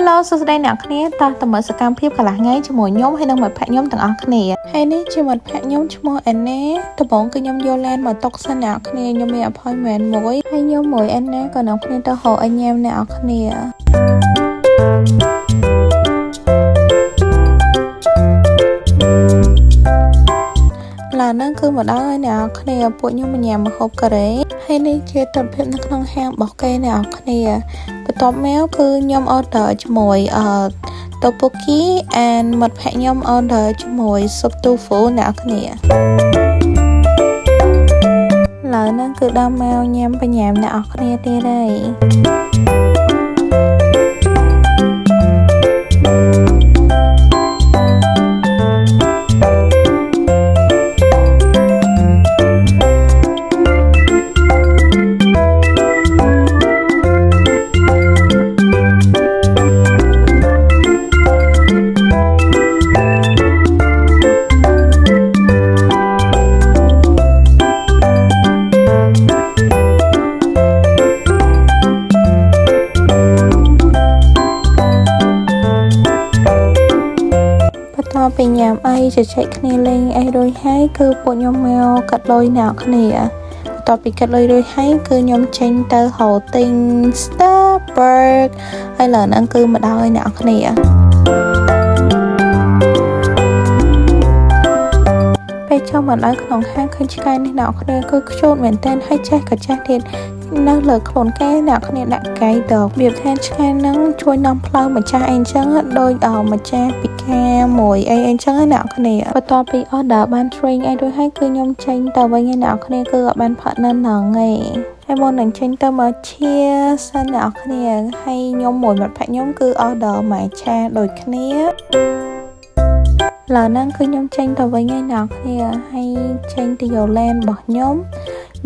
Hello សួស្តីអ្នកគ្នាតើតើមើលសកម្មភាពកន្លះថ្ងៃជាមួយខ្ញុំហើយនឹងមិត្តភក្តិខ្ញុំទាំងអស់គ្នាហើយនេះជាមិត្តភក្តិខ្ញុំឈ្មោះ Anna ដំបូងគឺខ្ញុំយកឡានមកតុកសិនអ្នកគ្នាខ្ញុំមាន appointment មួយហើយខ្ញុំមួយ Anna ក៏នាំគ្នាទៅហៅអញញ៉ាំអ្នកគ្នាឡានហ្នឹងគឺមកដល់ហើយអ្នកគ្នាពួកខ្ញុំញ៉ាំម្ហូបកូរ៉េហើយនេះជាទិដ្ឋភាពនៅក្នុងហាងរបស់គេអ្នកគ្នាបន្ទាប់មកគឺខ្ញុំ order ជាមួយtteokbokki and មិត្តភក្តិខ្ញុំ order ជាមួយ soup tofu អ្នកគ្នាឡើយហ្នឹងគឺដល់មកញ៉ាំបញ្ញាំអ្នកគ្នាទៀតហើយពីញ៉ាំអីជជែកគ្នាលេងអីរួចហើយគឺពួកខ្ញុំមកកាត់លុយអ្នកគ្នាបន្ទាប់ពីកាត់លុយរួចហើយគឺខ្ញុំចេញទៅហៅទិញ Starbucks ហើយឡើយហ្នឹងគឺមកដល់អ្នកគ្នាពេលចូលមកដល់ក្នុងហាងឃើញឆ្កែនេះអ្នកគ្នាគឺខ្ជូតមែនតើហើយចេះក៏ចេះទៀតនៅលើខ្លួនកែអ្នកគ្នាដាក់កែដកវាថាឆ្កែហ្នឹងជួយនាំផ្លូវម្ចាស់អីអញ្ចឹងដូចម្ចាស់ពីការមួយអីអញ្ចឹងអ្នកគ្នាបន្ទាប់ពី order បាន drink អីរួចហើយគឺខ្ញុំចេញទៅវិញអ្នកគ្នាគឺអត់បានផឹកនៅហ្នឹងឯងហើយមុននឹងចេញទៅមកឈៀសិនអ្នកគ្នាហើយខ្ញុំមួយមិត្តភក្តិខ្ញុំគឺ order ម៉ែឆាដូចគ្នាឡើយហ្នឹងគឺខ្ញុំចេញទៅវិញឯអ្នកគ្នាហើយចេញទៅយកឡានរបស់ខ្ញុំ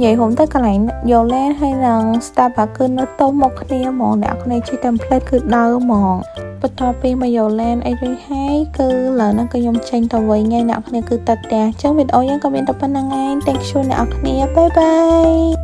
និយាយទៅកន្លែងយកឡានហើយនឹង Starbucks គឺនៅតុមុខគ្នាហ្មងអ្នកគ្នាជិះ template គឺដើរហ្មងបន្ទាប់ពីមកយកឡានអីរួចហើយគឺឡើយហ្នឹងគឺខ្ញុំចេញទៅវិញឯអ្នកគ្នាគឺទៅផ្ទះអញ្ចឹងវីដេអូយើងក៏មានតែប៉ុណ្្នឹងឯង Thank you អ្នកគ្នា Bye bye